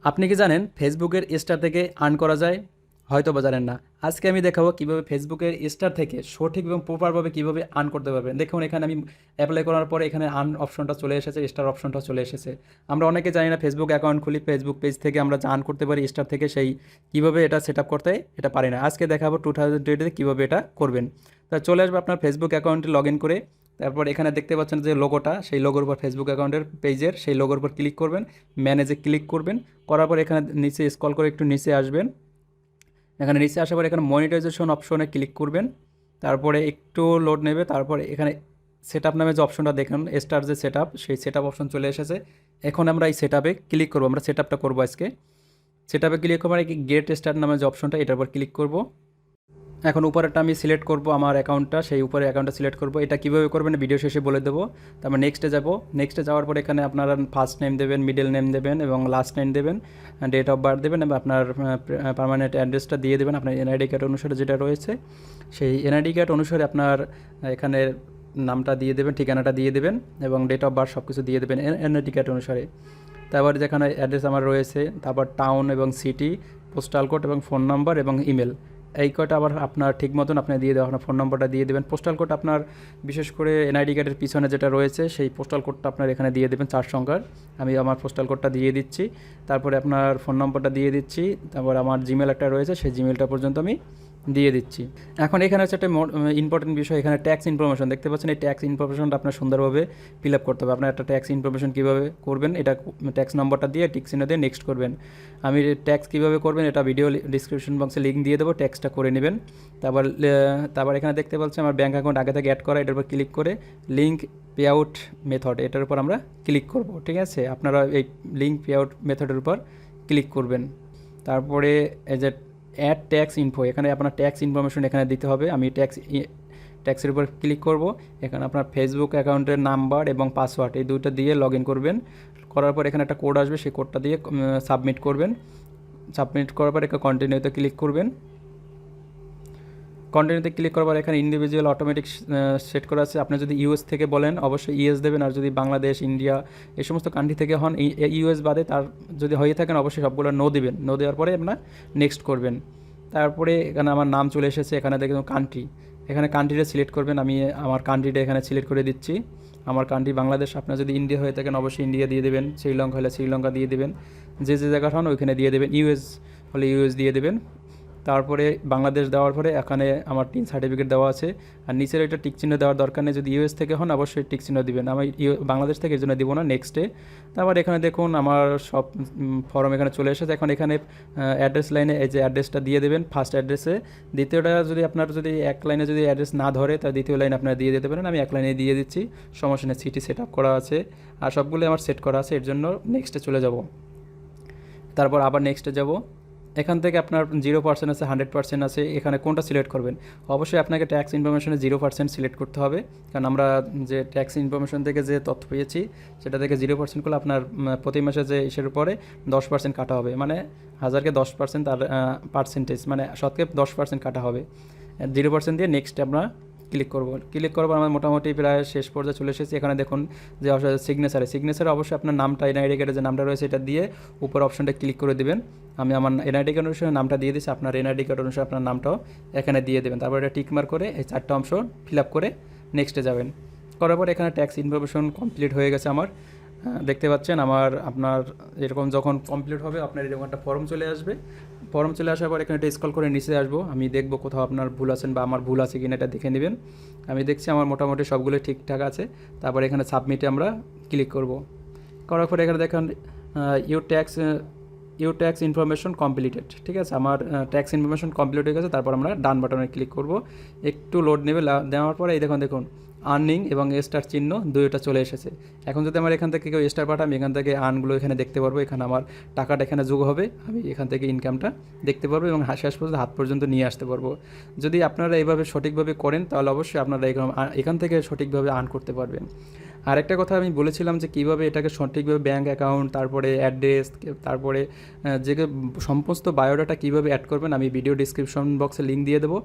আপনি কি জানেন ফেসবুকের স্টার থেকে আর্ন করা যায়? হয়তো বা জানেন না। আজকে আমি দেখাবো কিভাবে ফেসবুকের স্টার থেকে সঠিক এবং প্রপারভাবে কিভাবে আর্ন করতে পারবেন। দেখুন এখানে আমি অ্যাপ্লাই করার পরে এখানে আর্ন অপশনটা চলে এসেছে, স্টার অপশনটা চলে এসেছে। আমরা অনেকে জানি না ফেসবুক অ্যাকাউন্ট খুলি, ফেসবুক পেজ থেকে আমরা যে আর্ন করতে পারি স্টার থেকে, সেই কীভাবে এটা সেট আপ করতে হয় এটা পারি না। আজকে দেখাবো 2020-তে কীভাবে এটা করবেন। তা চলে আসবে আপনার ফেসবুক অ্যাকাউন্টে লগ ইন করে, তারপর এখানে দেখতে পাচ্ছেন যে লোগোটা, সেই লোগোর উপর ফেসবুক অ্যাকাউন্টের পেজের সেই লোগোর উপর ক্লিক করবেন, ম্যানেজে ক্লিক করবেন। করার পর এখানে নিচে স্ক্রল করে একটু নিচে আসবেন। এখানে নিচে আসার পর এখানে মনিটাইজেশন অপশনে ক্লিক করবেন। তারপরে একটু লোড নেবে, তারপরে এখানে সেট আপ নামে যে অপশনটা দেখুন স্টার যে সেট আপ, সেই সেট আপ অপশন চলে এসেছে। এখন আমরা এই সেট আপে ক্লিক করবো, আমরা সেট আপটা করবো আজকে। সেট আপে ক্লিক করবো, গেট স্টার্ট নামে যে অপশনটা এটার উপর ক্লিক করবো। এখন উপরেরটা আমি সিলেক্ট করব আমার অ্যাকাউন্টটা, সেই উপরে অ্যাকাউন্টটা সিলেক্ট করব। এটা কীভাবে করবেন ভিডিও শেষে বলে দেবো। তারপর নেক্সটে যাব। নেক্সটে যাওয়ার পর এখানে আপনারা ফার্স্ট নেম দেবেন, মিডল নেম দেবেন এবং লাস্ট নেম দেবেন, ডেট অফ বার্থ দেবেন এবং আপনার পার্মানেন্ট অ্যাড্রেসটা দিয়ে দেবেন আপনার এনআইডি কার্ড অনুসারে যেটা রয়েছে। সেই এনআইডি কার্ড অনুসারে আপনার এখানে নামটা দিয়ে দেবেন, ঠিকানাটা দিয়ে দেবেন এবং ডেট অফ বার্থ সব কিছু দিয়ে দেবেন এনআইডি কার্ড অনুসারে। তারপর যেখানে অ্যাড্রেস আমার রয়েছে, তারপর টাউন এবং সিটি, পোস্টাল কোড এবং ফোন নাম্বার এবং ইমেল, এই কয়টা আবার আপনার ঠিক মতন আপনি দিয়ে দেওয়া, আপনার ফোন নম্বরটা দিয়ে দেবেন। পোস্টাল কোড আপনার বিশেষ করে এনআইডি কার্ডের পিছনে যেটা রয়েছে সেই পোস্টাল কোডটা আপনার এখানে দিয়ে দেবেন 4 সংখ্যার। আমি আমার পোস্টাল কোডটা দিয়ে দিচ্ছি, তারপরে আপনার ফোন নম্বরটা দিয়ে দিচ্ছি, তারপর আমার জিমেল একটা রয়েছে সেই জিমেলটা পর্যন্ত আমি দিয়ে দিচ্ছি। এখন এখানে হচ্ছে একটা ইম্পর্টেন্ট বিষয়, এখানে ট্যাক্স ইনফরমেশন দেখতে পাচ্ছেন। এই ট্যাক্স ইনফরমেশনটা আপনার সুন্দরভাবে ফিল আপ করতে হবে। আপনার একটা ট্যাক্স ইনফরমেশন কীভাবে করবেন, এটা ট্যাক্স নম্বরটা দিয়ে টিক চিহ্ন দিয়ে নেক্সট করবেন। আমি ট্যাক্স কীভাবে করবেন এটা ভিডিও ডিসক্রিপশন বক্সে লিঙ্ক দিয়ে দেবো, ট্যাক্সটা করে নেবেন। তারপর এখানে দেখতে পাচ্ছি আমার ব্যাঙ্ক অ্যাকাউন্ট আগে থেকে অ্যাড করা, এটার উপর ক্লিক করে লিঙ্ক পে আউট মেথড এটার উপর আমরা ক্লিক করব। ঠিক আছে, আপনারা এই লিঙ্ক পে আউট মেথডের উপর ক্লিক করবেন। তারপরে এই যে অ্যাড ট্যাক্স ইনফো, এখানে আপনার ট্যাক্স ইনফরমেশন এখানে দিতে হবে। আমি ট্যাক্সের উপর ক্লিক করব। এখানে আপনার ফেসবুক অ্যাকাউন্টের নাম্বার এবং পাসওয়ার্ড এই দুটো দিয়ে লগ ইন করবেন। করার পর এখানে একটা কোড আসবে, সেই কোডটা দিয়ে সাবমিট করবেন। সাবমিট করার পর এখানে কন্টিনিউতে ক্লিক করবেন। কন্টিনিউতে ক্লিক করার পর এখানে ইন্ডিভিজুয়াল অটোমেটিক সেট করা আছে। আপনি যদি ইউএস থেকে বলেন অবশ্যই ইউএস দেবেন, আর যদি বাংলাদেশ, ইন্ডিয়া এই সমস্ত কান্ট্রি থেকে হন, ইউএস বাদে তার যদি হয়ে থাকেন অবশ্যই সবগুলো নো দেবেন। নো দেওয়ার পরে আপনার নেক্সট করবেন। তারপরে এখানে আমার নাম চলে এসেছে, এখানে দেখুন কান্ট্রি, এখানে কান্ট্রিটা সিলেক্ট করবেন। আমি আমার কান্ট্রিটা এখানে সিলেক্ট করে দিচ্ছি। আমার কান্ট্রি বাংলাদেশ, আপনার যদি ইন্ডিয়া হয়ে থাকেন অবশ্যই ইন্ডিয়া দিয়ে দেবেন, শ্রীলঙ্কা হলে শ্রীলঙ্কা দিয়ে দেবেন, যে যে জায়গাটা হন ওইখানে দিয়ে দেবেন, ইউএস হলে ইউএস দিয়ে দেবেন। তারপরে বাংলাদেশ দেওয়ার পরে এখানে আমার টিন সার্টিফিকেট দেওয়া আছে, আর নিচের এটা টিক চিহ্ন দেওয়ার দরকার নেই। যদি ইউএস থেকে হন অবশ্যই টিক চিহ্ন দিবেন, আমি বাংলাদেশ থেকে এই জন্য দিব না, নেক্সটে। তারপর এখানে দেখুন আমার সব ফর্ম এখানে চলে এসেছে। এখন এখানে অ্যাড্রেস লাইনে এই যে অ্যাড্রেসটা দিয়ে দেবেন ফার্স্ট অ্যাড্রেসে। দ্বিতীয়টা যদি আপনার যদি এক লাইনে যদি অ্যাড্রেস না ধরে তাহলে দ্বিতীয় লাইন আপনারা দিয়ে দিতে পারেন। আমি এক লাইনে দিয়ে দিচ্ছি, সমস্যা নেই। সিটি সেট আপ করা আছে আর সবগুলো আমার সেট করা আছে, এর জন্য নেক্সটে চলে যাব। তারপর আবার নেক্সটে যাব। এখান থেকে আপনার 0% আছে, 100% আছে, এখানে কোনটা সিলেক্ট করবেন। অবশ্যই আপনাকে ট্যাক্স ইনফরমেশনে 0% সিলেক্ট করতে হবে, কারণ আমরা যে ট্যাক্স ইনফরমেশন থেকে যে তথ্য পেয়েছি সেটা থেকে 0% করলে আপনার প্রতি মাসে যে ইসের উপরে 10% কাটা হবে, মানে 1000কে 10% তার পার্সেন্টেজ, মানে শতকে 10% কাটা হবে। 0% দিয়ে নেক্সট আমরা ক্লিক করব। ক্লিক করার পর আমরা মোটামুটি প্রায় শেষ পর্যায়ে চলে এসেছি। এখানে দেখুন যে সিগনেচারে অবশ্যই আপনার নামটা, এনআইডি কার্ডে যে নামটা রয়েছে এটা দিয়ে উপর অপশনটা ক্লিক করে দেবেন। আমি আমার এনআইডি কার্ড অনুসারে নামটা দিয়ে দিচ্ছি, আপনার এনআইডি কার্ড অনুসারে আপনার নামটাও এখানে দিয়ে দেবেন। তারপর এটা টিকমার্ক করে এই 4টা অংশ ফিল আপ করে নেক্সটে যাবেন। করার পর এখানে ট্যাক্স ইনফরমেশন কমপ্লিট হয়ে গেছে আমার, দেখতে পাচ্ছেন। আপনার এরকম যখন কমপ্লিট হবে আপনার এরকম একটা ফর্ম চলে আসবে। ফর্ম চলে আসার পর এখানে একটা স্ক্রল করে নিচে আসবো, আমি দেখবো কোথাও আপনার ভুল আছেন বা আমার ভুল আছে কিনা এটা দেখে নেবেন। আমি দেখছি আমার মোটামুটি সবগুলো ঠিকঠাক আছে। তারপর এখানে সাবমিটে আমরা ক্লিক করব। করার পর এখানে দেখেন ইউ ট্যাক্স ইনফরমেশন কমপ্লিটেড। ঠিক আছে, আমার ট্যাক্স ইনফরমেশন কমপ্লিট হয়ে গেছে। তারপর আমরা ডান বাটনে ক্লিক করব। একটু লোড নেবে, দেওয়ার পরে এই দেখুন আর্নিং এবং স্টার চিহ্ন দুইটা চলে এসেছে। এখন যদি আমার এখান থেকে কেউ স্টার পাঠায় আমি এখান থেকে আর্নগুলো এখানে দেখতে পারবো, এখানে আমার টাকাটা এখানে যোগ হবে, আমি এখান থেকে ইনকামটা দেখতে পারবো এবং শেষ পর্যন্ত হাত পর্যন্ত নিয়ে আসতে পারবো। যদি আপনারা এইভাবে সঠিকভাবে করেন তাহলে অবশ্যই আপনারা এখান থেকে সঠিকভাবে আর্ন করতে পারবেন। আরেকটা কথা আমি বলেছিলাম যে কীভাবে এটাকে সঠিকভাবে ব্যাঙ্ক অ্যাকাউন্ট, তারপরে অ্যাড্রেস, তারপরে যে সমস্ত বায়োডাটা কীভাবে অ্যাড করবেন আমি ভিডিও ডিসক্রিপশন বক্সে লিঙ্ক দিয়ে দেবো।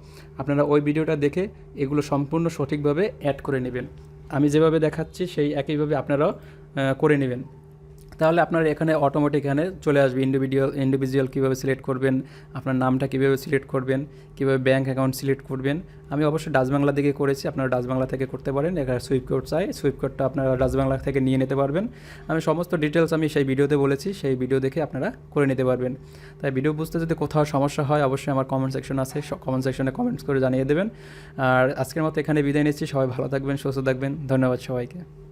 আপনারা ওই ভিডিওটা দেখে এগুলো সম্পূর্ণ সঠিকভাবে অ্যাড করে নেবেন। আমি যেভাবে দেখাচ্ছি সেই একইভাবে আপনারাও করে নেবেন। তাহলে আপনার এখানে অটোমেটিক এখানে চলে আসবে ইন্ডিভিজুয়াল কীভাবে সিলেক্ট করবেন, আপনার নামটা কীভাবে সিলেক্ট করবেন, কীভাবে ব্যাঙ্ক অ্যাকাউন্ট সিলেক্ট করবেন। আমি অবশ্যই ডাচ বাংলা থেকে করেছি, আপনারা ডাচ বাংলা থেকে করতে পারেন। এখানে সুইফট কোড চাই, সুইফট কোডটা আপনারা ডাচ বাংলা থেকে নিয়ে নিতে পারবেন। আমি সমস্ত ডিটেলস আমি সেই ভিডিওতে বলেছি, সেই ভিডিও দেখে আপনারা করে নিতে পারবেন। তাই ভিডিও বুঝতে যদি কোথাও সমস্যা হয় অবশ্যই আমার কমেন্ট সেকশন আছে, কমেন্ট সেকশনে কমেন্টস করে জানিয়ে দেবেন। আর আজকের মতো এখানে বিদায় নিচ্ছি। সবাই ভালো থাকবেন, সুস্থ থাকবেন। ধন্যবাদ সবাইকে।